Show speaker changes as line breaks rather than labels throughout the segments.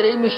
3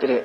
3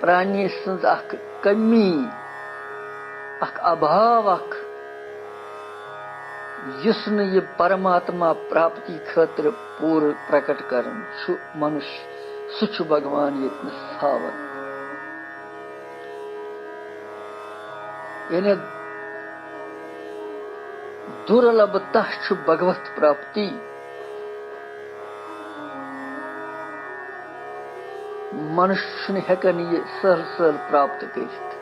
پرانی سنز اخ کمی اخ ابھاو اخ یس نہ یہ پرماتما پراپتی خاطر پور پرکٹ کرن منش سہ بھگوان یتنس ہاون یعنی دُرلبھ تہ بھگوت پراپتی منش ہیکن یہ سہل سہل پراپت کرت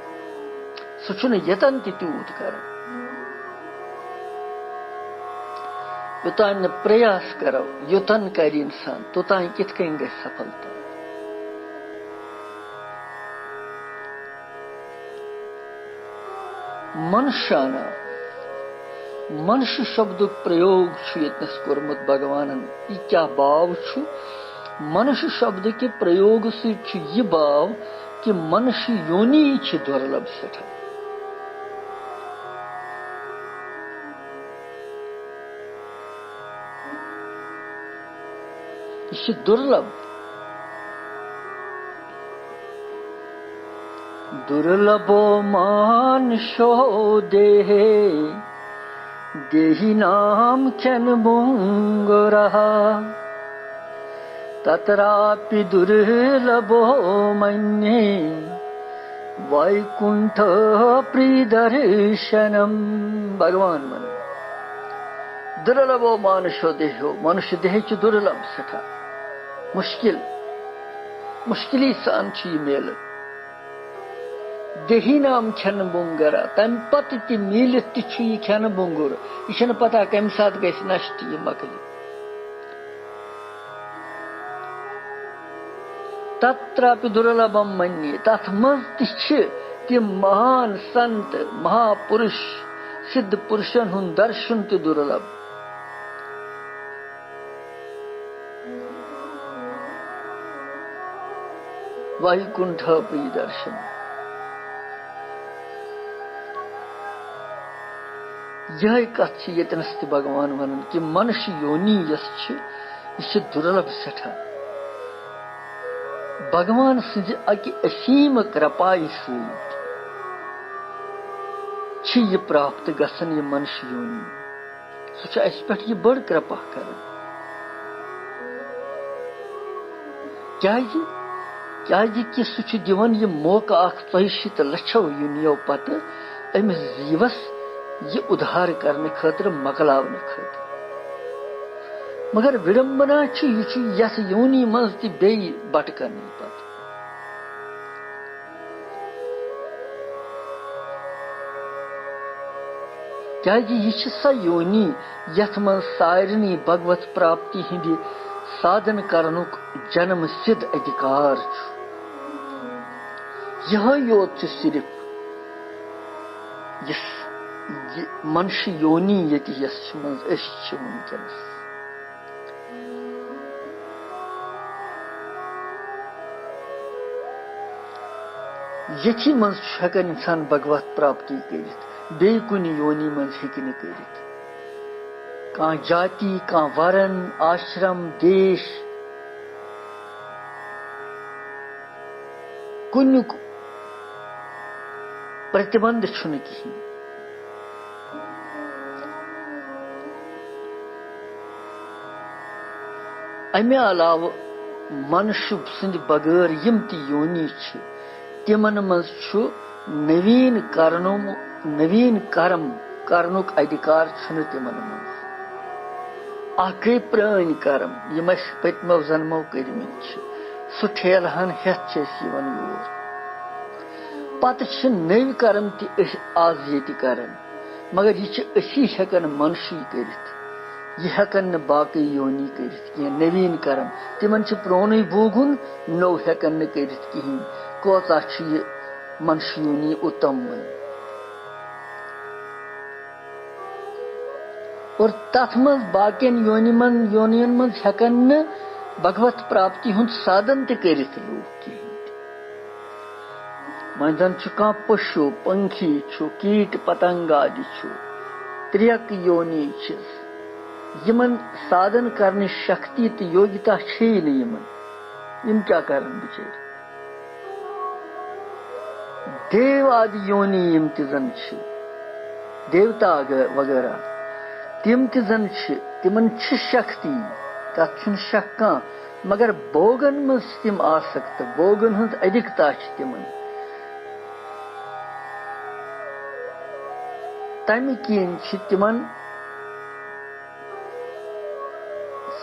سہ یتن تیوت کران یوتان نہ پریاس کرو یوتن کر انسان توتان کت کن گژھِ سفلتا منشانہ منش شبد پریوگ یتنس کورمت بھگوانن یہ کیا باو منش شبد کے پریوگ سے یہ باو کہ منش یونی دُرلبھ سٹھا یہ دُرلبھ دُرلبھو مانشو دیہی نام کھین بونگرہا تتراپی دُرلبھو منیے وائکنٹھ پریدرشنم بھگوان من دُرلبھو مانشو دیہو منش دیہ دُرلبھ سٹھا مشکلی سان یہ میل دیہی نام کھین بونگرا تم پتہ تہ میلت تہ یہ کھین بونگر یہ پتہ کمہ سات گژھِ نشٹ یہ مکلِ تتراپی دُرلبھم منیے تتھ مز تم مہان سنت مہاپرش سدھ پرشن ہند درشن تہ دُرلبھ وائکنٹھ پریدرشن یہ کت یتنس تہ بھگوان ونان کہ منش یونی یس یہ دُرلبھ سٹھا بھگوان سٕنزِ اکہ اسیم کرپائی سۭتۍ یہ پراپت گژھان یہ منش یونی سہ اس پہ یہ بڑ کرپا کران کہ سہ دِوان یہ موقع اخ 40 لچھو یونیو پتہ امس جیوس یہ ادھار کرنے خاطر مکلاونے خاطر مگر وڈمبنا یہ یس یونی مز تہ بیٚیہِ بٹ کرنے پتہ یہ سا یونی یت من سارنی بھگوت پراپتی ہند سادن کرنک جنم سدھ ادھکار یہ یوت صرف یہ منش یونی یت یس مز ونکس یتھی مز ہیکن انسان بھگوت پراپتی کرت بیٚیہِ کُنہِ یونی مز ہیٚکہِ نہٕ کٔرِتھ کانٛہہ جاتی کانٛہہ ورن آشرم دیش کُنیُک پرتبند چھُنہٕ کِہیٖنۍ امہِ علاوٕ منش سٕنٛدِ بغٲر یِم تہِ یونی چھِ تِمن منٛز چھُ نویٖن کرم کرنُک ادھکار چھُنہٕ تِمن منٛز اکھ گٔے پرٲنۍ کرم یِم اَسہِ پٔتمو زنمو کٔرمٕتۍ چھِ سُہ ٹھیلہٕ ہن ہیٚتھ چھِ أسۍ یِوان یور پتہٕ چھِ نٔوۍ کرم تہِ أسۍ آز ییٚتہِ کران مگر یہِ چھِ أسی ہیٚکان منشی کٔرِتھ یہ ہیکن نہ باقی یونی کرت کینٛہہ نویٖن کرم تمن چھ پرونُے بوگُن نو ہیکن نہ کرت کہیٖنۍ کوتاہ چھ یہ منش یونی اتم وۄنۍ اور تتھ منٛز باقین یونین منٛز ہیکن نہ بھگوت پراپتی ہُنٛد سادن تہِ کرتھ لوٗکھ کہیٖنۍ وۄنۍ زن چھُ کانٛہہ پشو پنکھی چھُ کیٹ پتنگادِ چھُ تریک یونی چھس یمن سادن کرنے شکتی تو یوگیتا چھ نہ یمن یم کیا کرن بچٲرۍ دیو آدی یونی یم تہِ زن چھِ دیوتا وغیرہ تِم تہِ زن چھِ تِمن چھِ شکتی تتھ چھُنہٕ شک کانٛہہ مگر بوگن منٛز چھِ تِم آسکت بوگن ہٕنٛز ادھکتا چھِ تِمن تمہِ کِنۍ چھِ تِمن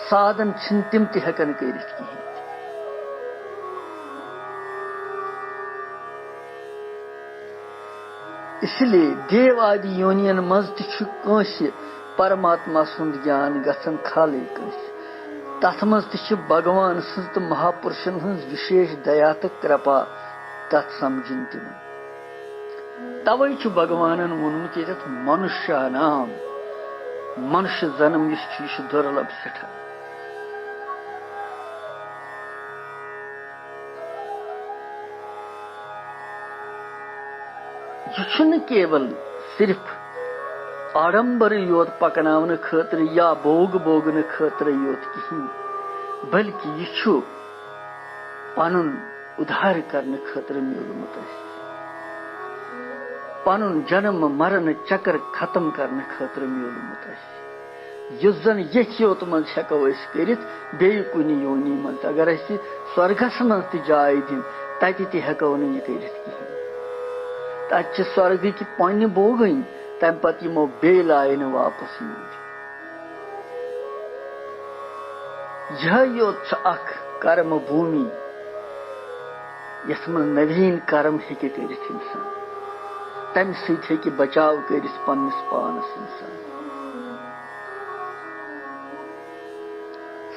سادن چھِنہٕ تِم تہِ ہٮ۪کان کٔرِتھ کِہیٖنۍ اس لیے دیو آدی یونین منٛز تہِ چھُ کٲنٛسہِ پرماتما سُنٛد گیان گژھان خالٕے کٲنٛسہِ تتھ منٛز تہِ چھِ بھگوان سٕنٛز تہٕ مہاپُرشن ہٕنٛز وِشیش دیا تہٕ کرپا تتھ سمجھِنۍ تِمن توے چھُ بھگوانن ووٚنمُت ییٚتٮ۪تھ منُشانام منُشہِ زنم یُس چھُ یہِ چھُ دُرلب سٮ۪ٹھاہ یہ چھُنہٕ کیول صرف آڈمبرٕ یوت پکناونہٕ خٲطرٕ یا بوگ بوگنہٕ خٲطرٕ یوت کِہیٖنۍ بلکہِ یہِ چھُ پنُن اُدھار کرنہٕ خٲطرٕ میوٗلمُت اَسہِ پنُن جنم مرن چکر ختم کرنہٕ خٲطرٕ میوٗلمُت اَسہِ یُس زن ییٚتھۍ یوت منٛز ہٮ۪کو أسۍ کٔرِتھ بیٚیہِ کُنہِ یونی منٛز اگر اَسہِ سورگس منٛز تہِ جاے دِنۍ تتہِ تہِ ہٮ۪کو نہٕ یہِ کٔرِتھ کِہیٖنۍ تتہِ چھِ سورگٕکۍ پۄنہِ بوگٕنۍ تمہِ پتہٕ یِمو بیٚیہِ لایہِ نہٕ واپس یوٗرۍ یِہے یوت چھِ اکھ کرم بھوٗمی یتھ منٛز نویٖن کرم ہیٚکہِ کٔرِتھ انسان تمہِ سۭتۍ ہیٚکہِ بچاو کٔرِتھ پننِس پانس انسان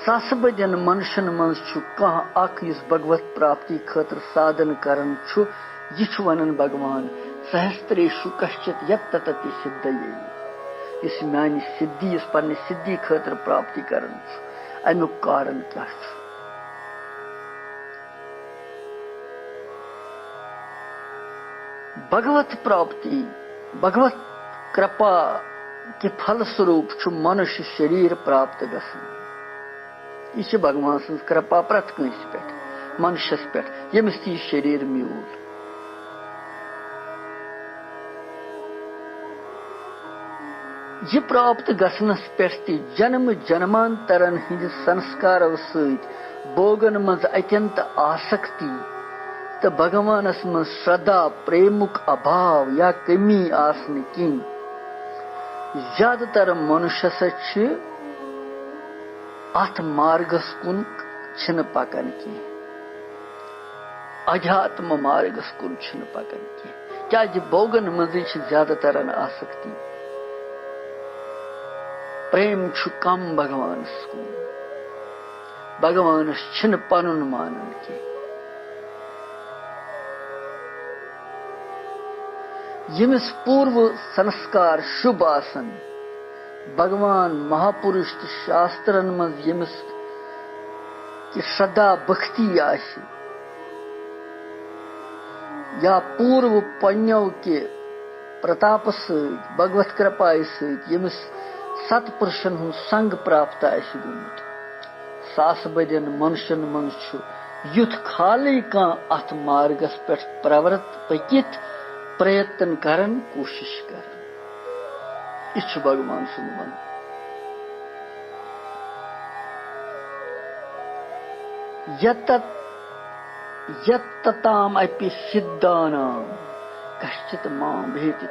ساسہٕ بٔدٮ۪ن منشن منٛز چھُ کانٛہہ اکھ یُس بھگوت پراپتی خٲطرٕ سادن کران چھُ یہِ چھُ ونان بھگوان سہستریشو کشچت یت تتتی سدھیے یُس میانہِ سدھی یُس پننہِ سدھی خٲطرٕ پراپتی کران چھُ امیُک کارن کیاہ چھُ بھگوت پراپتی بھگوت کرپا کہِ پھل سوروٗپ چھُ منُشہِ شریٖر پراپت گژھان یہِ چھِ بھگوان سٕنٛز کرپا پرٛٮ۪تھ کٲنٛسہِ پٮ۪ٹھ منُشس پٮ۪ٹھ ییٚمِس تہِ یہِ شریٖر میوٗل یہِ پراپت گژھنس پٮ۪ٹھ تہِ جنمہٕ جنمانترن ہٕنٛدِ سنسکارو سۭتۍ بوگن منٛز اتٮ۪نت آسکتی تہٕ بھگوانس منٛز شردا پریمُک ابھاو یا کمی آسنہٕ کِنۍ زیادٕ تر منُشس چھِ اتھ مارگس کُن چھِنہٕ پکان کینٛہہ اجاتم مارگس کُن چھِنہٕ پکان کینٛہہ کیازِ بوگن منٛزٕے چھِ زیادٕ ترن آسکتی پریم چھُ کم بھگوانس کُن بھگوانس چھِنہٕ پنُن مانان کینٛہہ ییٚمِس پوٗرو سنسکار شُبھ آسن بھگوان مہاپُرش تہٕ شاسترن منٛز ییٚمِس کہِ شردا بھکتی آسہِ یا پوٗرو پنٛنیو کہِ پرتاپہٕ سۭتۍ بھگوت کرپایہِ سۭتۍ ییٚمِس ست پُرشن ہُنٛد سنگ پراپت آسہِ گوٚمُت ساسہٕ بٔدٮ۪ن منشن منٛز چھُ یُتھ خالٕے کانٛہہ اتھ مارگس پٮ۪ٹھ پرورت پٔکِتھ پرٛیتن کران کوٗشش کران یہِ چھُ بھگوان سُنٛد ونُن یتتام اپہِ سِدھانام کشچت مام بھیتی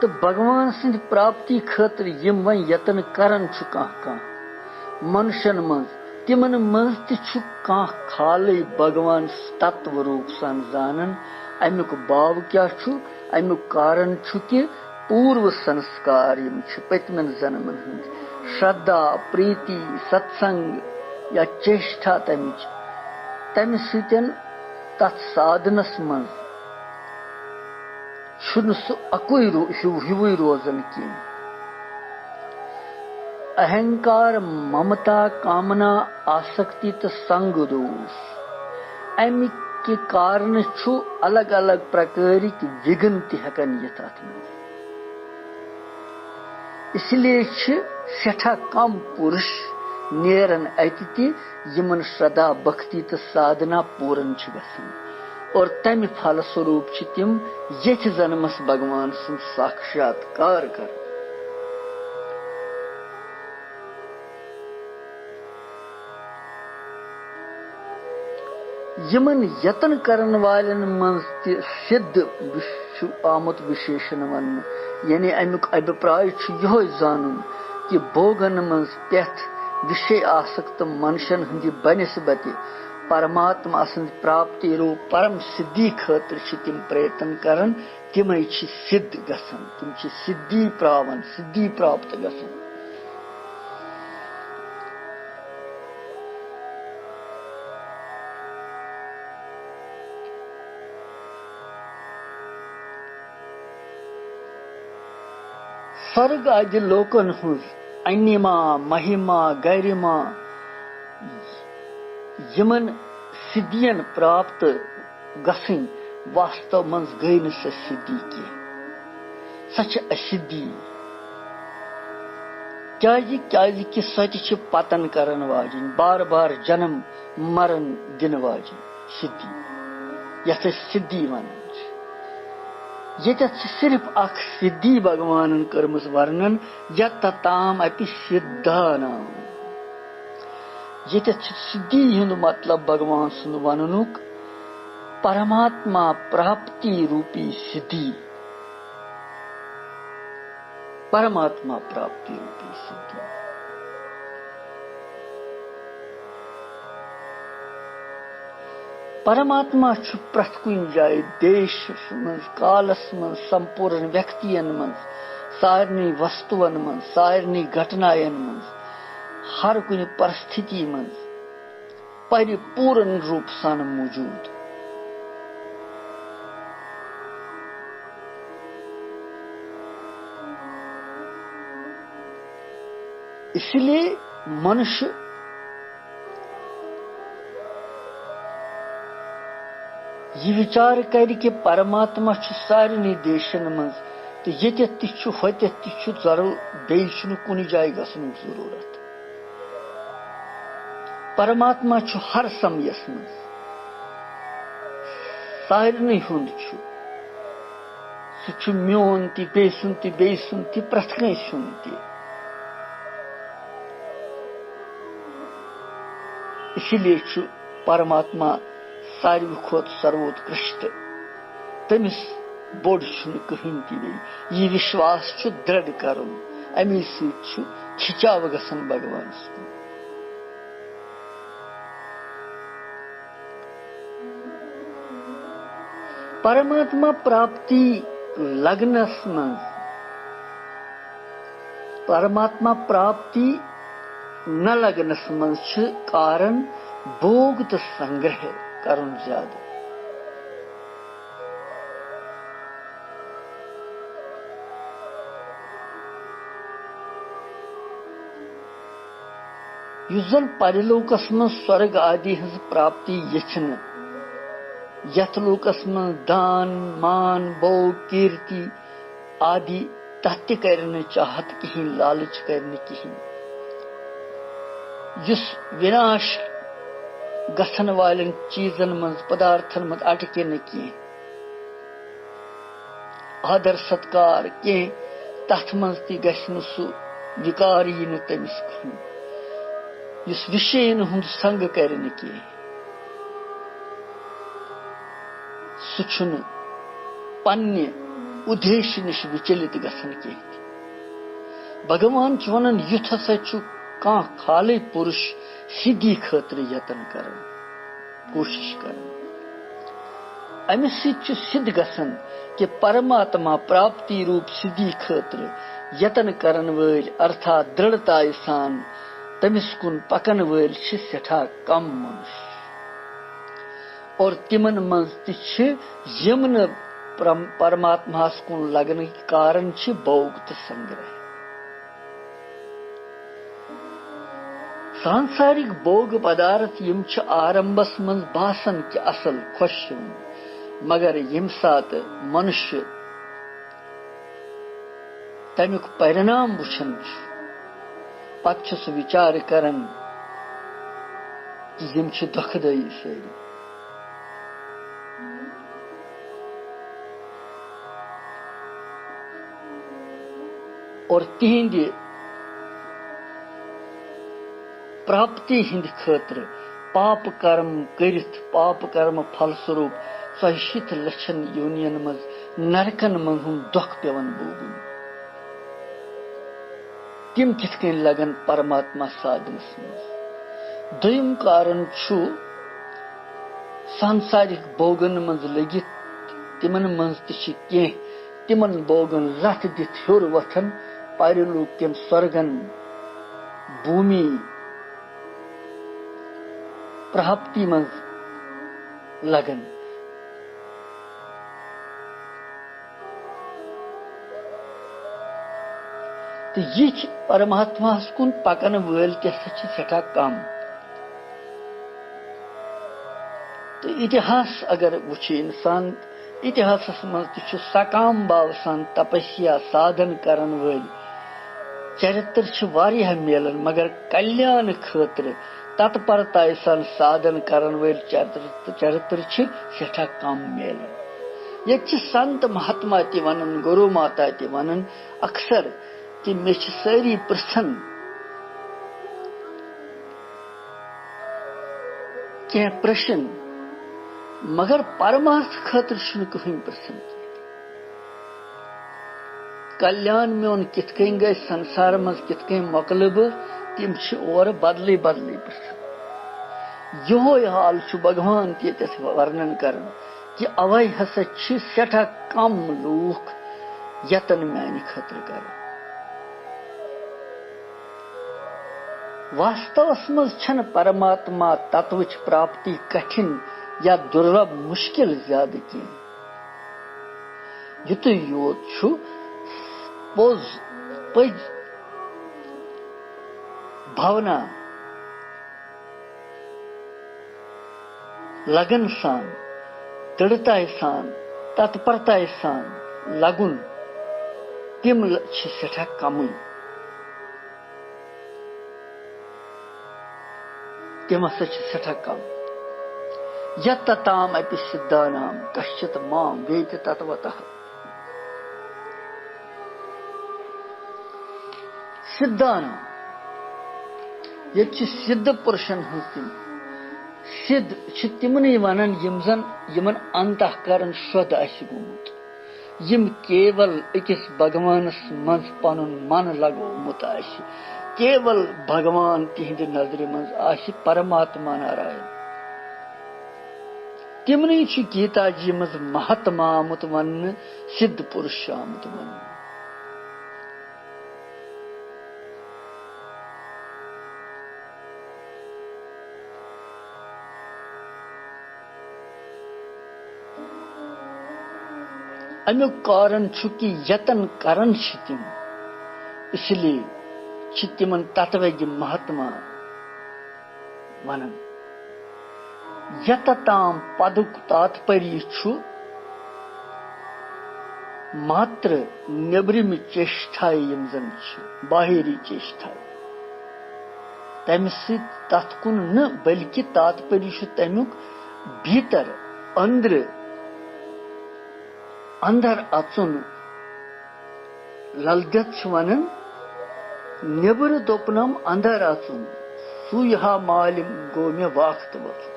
تہٕ بھگوان سٕنٛدِ پراپتی خٲطرٕ یِم وۄنۍ یتن کران چھُ کانٛہہ منشن منٛز تِمن منٛز تہِ چھُ کانٛہہ خالٕے بھگوان تتو روٗپ سان زانان امیُک باو کیاہ چھُ امیُک کارن چھُ کہِ پوٗرو سنسکار یِم چھِ پٔتمٮ۪ن زنمن ہٕنٛدۍ شردا پریٖتی ستسنگ یا چیشٹا تمِچ تمہِ سۭتۍ تتھ سادنس منٛز چھُنہٕ سُہ اکُے ہیوٗوٕے روزان کینٛہہ اہنکار ممتا کامنا آسکتی تہٕ سنگ دوش امہِ کہِ کارنہٕ چھُ الگ الگ پرکارٕکۍ وِگن تہِ ہٮ۪کان یِتھ اتھ منٛز اس لیے چھِ سٮ۪ٹھاہ کم پُرُش نیرن اتہ تہ یمن شردا بھکتی تو سادھنا پورن چھ گژھان اور تمہ پھل سوروپ چھ تم یتھ جنمس بھگوان سن ساکشاتکار کر. یمن یتن کرن والن منز تہ سدھ آمت وشیشن ون، یعنی امیک ابھپراے چھ یہوے زانن کہ بوگن منز پٮ۪تھ وشے آسکت منشن ہندِ بنسبت پرماتما سند پراپتی روپ پرم سدھی خاطر چھ تم پریتن کرن، تمے چھ سدھ گژھان، تم چھ سدھی پراون، سدھی پراپت گژھان. سرگ آدِ لوکن ہنز انما مہما گرما یمن سدھین پراپت گژھن واستو منز گئی نہ سہ سدھی کی، سہ چھ اسدھی. کیازِ کہ سہ تہ چھ پتن کرن واجن، بار بار جنم مرن دن واجن سدھی، یتھ أسۍ سدھی ونان چھ. یتھ صرف اخ سدھی بھگوانن کرمز ورنن یت تام اپی سدھا نام. یتھ سدھی ہند مطلب بھگوان سند وننک پرماتما پراپتی روپی سدھی، پرماتما پراپتی روپی سدھی. پرماتما چھ پرٛٮ۪تھ کُنہِ جایہِ دیشس منٛز، کالس منٛز، سمپوٗرن ویکتین منٛز، سارنٕے وستوٗون منٛز، سارنٕے گھٹناین منٛز، ہر کُنہِ پرستھتی منٛز پرِپوٗرن روٗپ سان موجوٗد. اسی لیے منشیہ یہ وچار کر کہ پرماتما چھ سارنٕے دیشن منٛز تہٕ ییٚتٮ۪تھ تہِ چھُ ہوٚتٮ۪تھ تہِ چھُ ضرور، بیٚیہِ چھُنہٕ کُنہِ جایہِ گژھنُک ضروٗرت. پرماتما چھُ ہر سمیس منٛز، سارنٕے ہُنٛد چھُ. سُہ چھُ میون تہِ، بیٚیہِ سُنٛد تہِ، بیٚیہِ سُنٛد تہِ، پرٛٮ۪تھ کٲنٛسہِ ہُنٛد تہِ. اسی لیے چھُ پرماتما ساروی کھۄتہٕ سرووتکرشٹ، تٔمِس بوٚڑ چھُنہٕ کٕہٕنۍ تہِ بیٚیہِ. یہِ وشواس چھُ دೃڑ کرُن، امی سۭتۍ چھُ کھِچاو گژھان بھگوانس کُن. پرماتما پراپتی لگنس منٛز، پرماتما پراپتی نہ لگنس منٛز چھِ کارن بوگ تہٕ سنگرہ کرُن زیادٕ. یُس زن پرلوکس منٛز سورگ آدی ہٕنٛز پراپتی یژھنہٕ، یتھ لوکس منٛز دان مان بوگ کیرتی آدی، تتھ تہِ کرِ نہٕ چاہت کہیٖنۍ، لالچ کرِ نہٕ کہیٖنۍ. یُس وناش گژھن والٮ۪ن چیٖزن منٛز، پدارتھن منٛز اٹکہِ نہٕ کینٛہہ، آدر ستکار کینٛہہ، تتھ منٛز تہِ گژھِ نہٕ سُہ وِکار یی نہٕ تٔمِس کٕہٕنۍ. یُس وشین ہُنٛد سنگ کرِ نہٕ کینٛہہ، سُہ چھُنہٕ پننہِ اُدیش نِش وِچلِت گژھان کینٛہہ تہِ. بھگوان چھُ ونان یُتھ ہسا چھُ کانٛہہ خالٕے پُرُش سِدھی خٲطرٕ یتن کران، کوٗشش کران. امہِ سۭتۍ چھُ سِدھ گژھان کہ پرماتما پراپتی روٗپ سِدھی خٲطرٕ یتن کرن وٲلۍ، ارتھات دೃڑتایہِ سان تٔمِس کُن پکن وٲلۍ چھِ سٮ۪ٹھاہ کم منش، اور تِمن منٛز تہِ چھِ یِم نہٕ پرماتماہس کُن لگنٕکۍ کارن چھِ بوگ تہٕ سنگرہ. سانسارک بوگ پدارتھ یم چھِ آرمبس منٛز باسان کہ اصل خۄش یِوان، مگر ییٚمہِ ساتہٕ منشیہ تمیُک پرنام وٕچھان چھُ، پتہٕ چھُ سُہ وِچار کران یم چھ دکھدائی ساری. اور تہند پراپتی ہند خاطر پاپ کرم کرت پاپ کرم پھل سوروپ 100 لچھن یونین مز نرکن من ہند دکھ پیون بوگن. تم کت کن لگن پرماتما سادنس مز. دویم کارن چھ سانسارک بوگن مز لگت تمن مز تہ تمن بوگن لت دت ہور وتھن پارلوک کن سورگن بھومی پراپتی مز لگن. تو یہ پرماتما کن پکن ول سٹھا کم. تو اتہاس اگر وچھ انسان اتہاسس مز تہ سکام باو سان تپسیا سادھن کرن ول چرتر واریاہ میلن مگر کلیان خاطر تتپرتا سان سادھن کرن ول چرتر سٹھا کم میلن. یہ سنت مہاتما تہ ونان گرو ماتا تہ ونان اکثر کہ مے ساری پرژھن کی پرشن مگر پرمارتھ خاطر کہیں پرژھن. کلیان میون کت کن گئی سنسار مز کت کن مکل بہ تم اور بدلے بدلے پرژھن. یہ حال بھگوان تیتس ورنن کرن کہ اوے ہسا سٹھا کم لوک یتن میانہ خاطر کرن. واستوس مز چھن پرماتما تتوچ پراپتی کٹھن یا درلب مشکل زیادہ کی. یت یوت پوز پز بھونا لگن سان دڑتا سان تتپرتا سان لگن تم سٹھا کم. تم ہسا سٹھا کم. یت تام اپی سدھانام کشچت مام ویتی تتوتہ. سدھانام یہ سدھ پرشن ہز تم سدھ تمن ونان یم زن یمن انتہ کرن شد گومت یم کیول اکس بھگوانس مز پن من لگومت کیول بھگوان تہند نظر مز پرماتما نارائن. تمنی گیتا جی مز مہاتما آمت ون سدھ پرش آمت ون. امیک کارن کہ یتن کرن تم اس لیے تمن تتوگ مہاتما ونان. یت تام پدک تاتپری ماتر نیبرم چیشٹھائی یم زن باہری چیشٹھائی تمہ ست تت کن نہ بلکہ تاتپری تمیک بھیتر اندر اچن. للدت ونان نیبر دوپنم اندر اچن سوہا مال گو مے واقت وچن.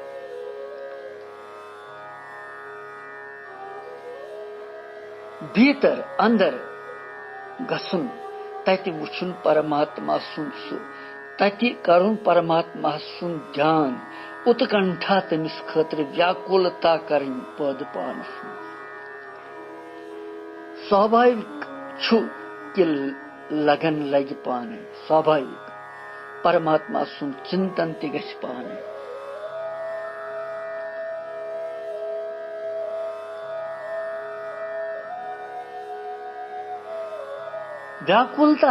بھیتر اندر گھن تت وچھن پرماتما سن سہ تت کرن پرماتما سن دھیان اتکنٹھا تمس خاطر ویاکولتا کرن پد پانس مز. سوابھاوک کہ لگن لگ پانے سوابھاوک پرماتما سن چنتن تہ گژھِ پانے. ویاکولتا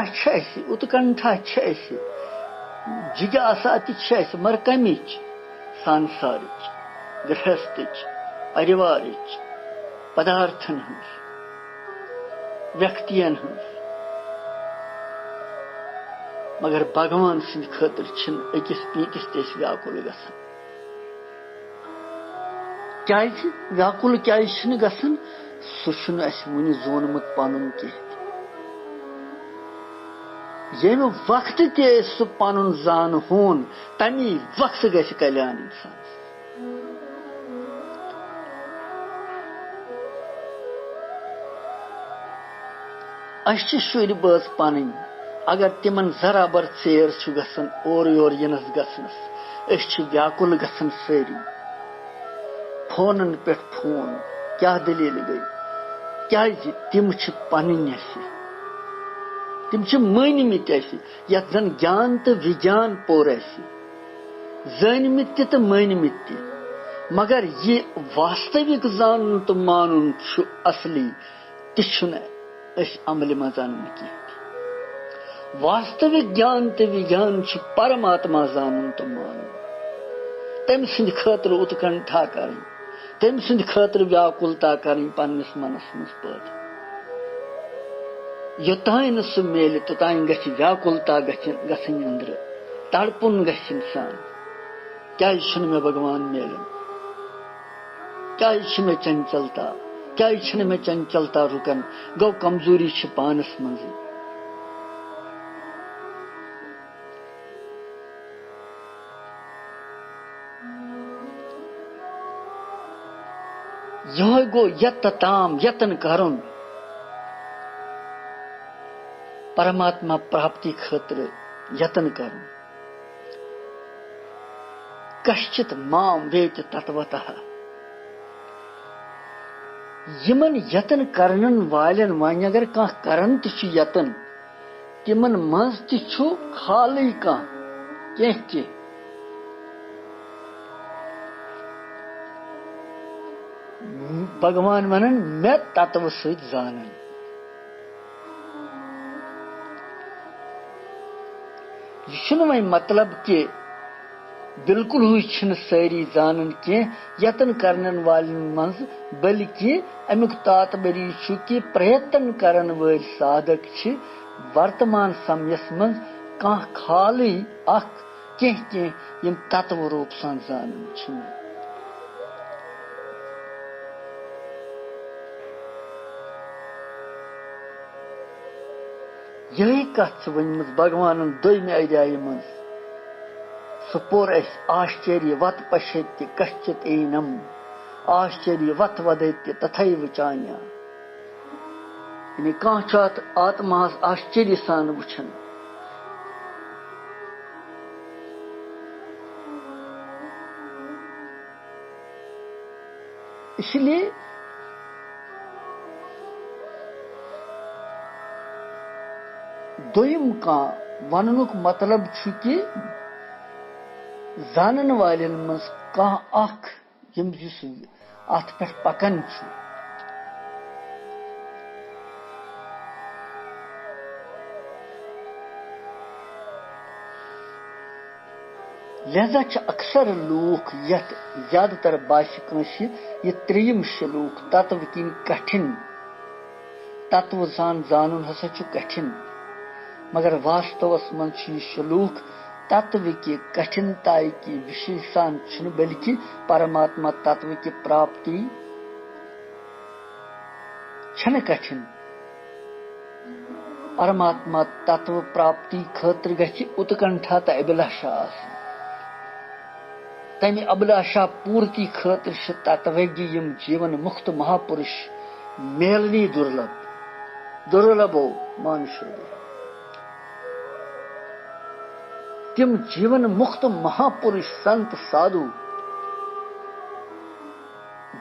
اتکنٹھا جگاسا تہ مگر کمچ سانسارچ گرہستچ پریوارچ پدارتھن ہنز ویکتین ہنز. مگر بھگوان سند خاطر چھ اکس پیتس تہ ویاکول گژھان. کیازِ ویاکُل کیازِ چھُنہٕ گژھان سُہ چھُنہٕ اَسہِ وُنہِ زونمُت پَنُن کینٛہہ ییٚمہِ وقتہٕ تہِ أسۍ سُہ پَنُن زانہون تَمی وقتہٕ گژھِ کلیان اِنسانَس. اَسہِ چھِ شُرۍ بٲژ پَنٕنۍ اگر تِمن ذرابر ژیر چھُ گژھان اورٕ یورٕ یِنس گژھنس أسۍ چھِ ویاکُل گژھان سٲری فونن پٮ۪ٹھ فون کیاہ دٔلیٖل گٔے کیازِ تِم چھِ پنٕنۍ اَسہِ تِم چھِ مٲنۍمٕتۍ اَسہِ یتھ زن گیان تہٕ وِگیان پوٚر اَسہِ زٲنۍمٕتۍ تہِ تہٕ مٲنۍمٕتۍ تہِ مگر یہِ واستوِک زانُن تہٕ مانُن چھُ اصلی تہِ چھُنہٕ أسۍ عملہِ منٛز انان کینٛہہ واستوِک گیان تہٕ وِگیان چھُ پرماتما زانُن تہٕ مانُن تٔمۍ سٕنٛدِ خٲطرٕ اُتکنٹھا کرٕنۍ تٔمۍ سٕنٛدِ خٲطرٕ ویاکُلتا کرٕنۍ پننِس منس منٛز پٲدٕ یوٚتانۍ نہٕ سُہ میلہِ توٚتانۍ گژھِ ویاکُلتا گژھٕنۍ أنٛدرٕ تڑپُن گژھِ انسان کیازِ چھُنہٕ مےٚ بھگوان میلان کیازِ چھِ مےٚ چنچلتا کیازِ چھنہٕ مےٚ چنچلتا رُکان گوٚو کمزوری چھِ پانس منٛزٕے یہوے گوٚو یتہٕ تام یتن کرُن پرماتما پراپتی خٲطرٕ یتن کرُن کشچِت مام ویتہِ تتوتہ یِمن یتن کرنن والٮ۪ن وۄنۍ اگر کانٛہہ کران تہِ چھُ یتن تِمن منٛز تہِ چھُ خالٕے کانٛہہ کینٛہہ بھگوان ونان مےٚ تتوٕ سۭتۍ زانن یہِ چھُنہٕ وۄنۍ مطلب کہِ بالکل ہُے چھِنہٕ سٲری زانان کینٛہہ یتن کرن والٮ۪ن منٛز بلکہِ امیُک تاتبری چھُ کہِ پریتن کرن وٲلۍ سادک چھِ ورتمان سمیس منٛز کانٛہہ خالٕے اکھ کینٛہہ یِم تتوٕ روٗپ سان زانان چھِنہٕ یہے کتھ چھِ ؤنمٕژ بھگوانن دوٚیمہِ ادھیایہِ منٛز سُہ پوٚر اَسہِ آشچریا وت پشیتہِ کشچِت اینم آشچریا وت ودیتہِ تتھیو چانیا یعنی کانٛہہ چھُ اتھ آتماہس آشچریا سان وٕچھان اس لیے دوٚیِم کانٛہہ وننُک مطلب چھُ کہِ زانن والٮ۪ن منٛز کانٛہہ اکھ یُس اتھ پٮ۪ٹھ پکان چھُ لہذا چھِ اکثر لوٗکھ یتھ زیادٕ تر باسہِ کٲنٛسہِ یہِ ترٛیٚیِم شلوک تتوٕ کِنۍ کٹھِن تتوٕ سان زانُن ہسا چھُ کٹھِن مگر واستوس منٛز چھُ یہِ شلوک تتوٕکہِ کٹھِنتایہِ کہِ وشے سان چھُنہٕ بلکہِ پرماتما تتوٕکہِ پراپتی چھنہٕ کٹھِن پرماتما تتوٕ پراپتی خٲطرٕ گژھِ اُتکنٹھا تہٕ ابلاشا آسٕنۍ تمہِ ابلاشا پوٗرتی خٲطرٕ چھِ تتوگی یِم جیون مُکت مہاپُرش میلنی دُرلبو مانشو تِم جیون مُکت مہاپُرش سنت سادھو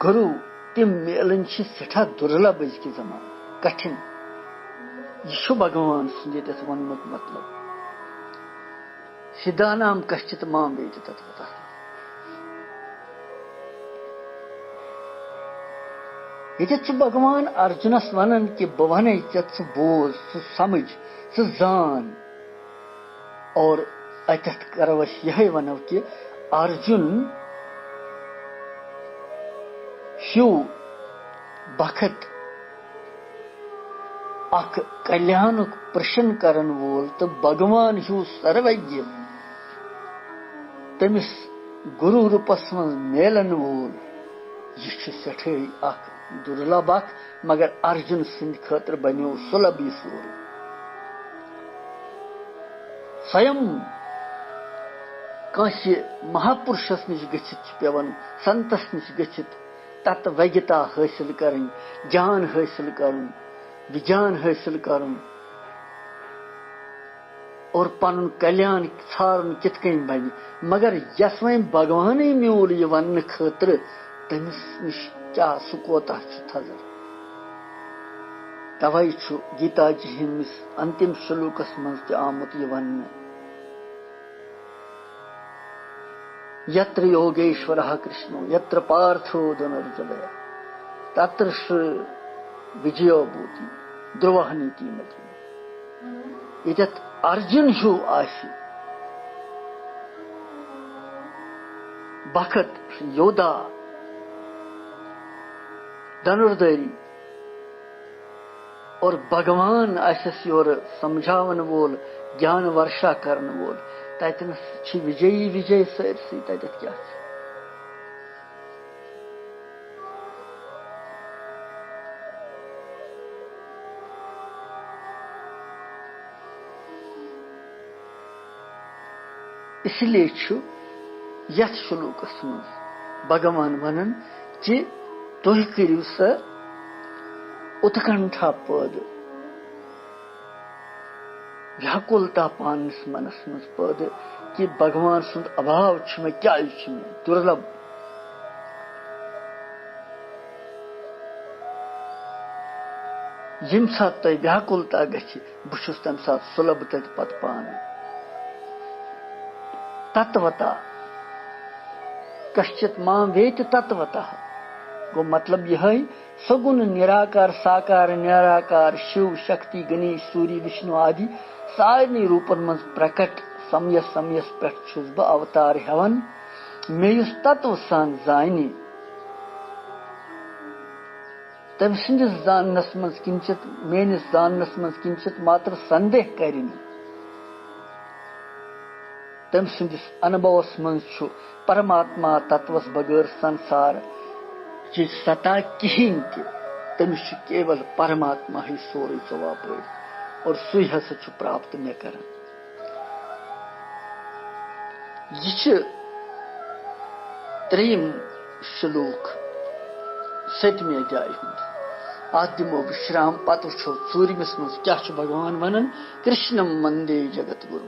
گُروٗ تِم میلٕنۍ چھِ سٮ۪ٹھاہ دُرلب أزکہِ زمانہٕ کٹھِن یہِ چھُ بھگوان سُنٛد ییٚتٮ۪تھ ووننُک مطلب سِدھانام کشچِت مام ویدِ تتوتہ ییٚتٮ۪تھ چھُ بھگوان ارجُنس ونان کہِ بہٕ ونے ژےٚ ژٕ بوز ژٕ سمجھ ژٕ زان اور اتٮ۪تھ کرو أسۍ یِہے ونو کہِ ارجُن ہیوٗ بخت اکھ کلیانُک پرشن کرن وول تہٕ بھگوان ہیوٗ سروگیہ تٔمِس گُروٗ روٗپس منٛز میلن وول یہ سٹھے اخ درلب اخ مگر ارجن سند خاطر بنیو سلب یہ سورے سویم کانس مہاپرشس نش گچھت پیوان سنتس نش گچھت تت وگتا حاصل کرن جان حاصل کرن وجان حاصل کرن اور پن کلیان ژھارن کت کن بن مگر یس وین بھگوان میول یہ ون خاطر تمس نش کیا سہ کوتاہ تھزر توے گیتا جی ہندس انتم شلوکس مز تہ آمت یہ ون یتر یوگیشور کرشنو یتر پارتھو دھنرجلیا تتر وجیو بھوتی دروہ نیتی متی یتھ ارجن ہیو آسی بخت یودا دھنرداری اور بھگوان آسس یور سمجھاون وول جان ورشا کرن وول تتنس چھ وجیی وجے سرسی تتھ کیا اس لیے یتھ شلوکس مز بھگوان ونان کہ تھی کرو سا اتکنٹھا پٲدٕ ویاکُلتا پانس منس مز پٲدٕ کہ بھگوان سُنٛد ابھاو چھُ مےٚ کیازِ چھُ مےٚ دُرلب ییٚمہِ ساتہٕ تۄہہِ ویاکُلتا گژھِ بہٕ چھُس تمہِ ساتہٕ سُلب تتہِ پتہٕ پانے تتوتا کشچت مام ویتہِ تتوتا گو مطلب یہ سگن نراکار ساکار نراکار شیو شکتی گنیش سوری وشنو آدی سارنی روپن من پرکٹ سمیس سمیس پہ چھس بہ اوتار ہیون مے یس تتو سان زانہ تم سندس زانس من کنچت میانس زانس من کنچت ماتر سندہ کرن تم سندس انبوس من پرماتما تتوس بغیر سنسار چھ ستا کہین تہ تمس کیول پرماتما ہی سورے ثواب اور سی ہسا چھ پراپت مے کران یہ تریم شلوک ستمے جائے ہند ات دمو وشرام پتہ وچھو ژوٗرمِس منٛز کیاہ چھُ بھگوان ونان کرشنم مندے جگت گرو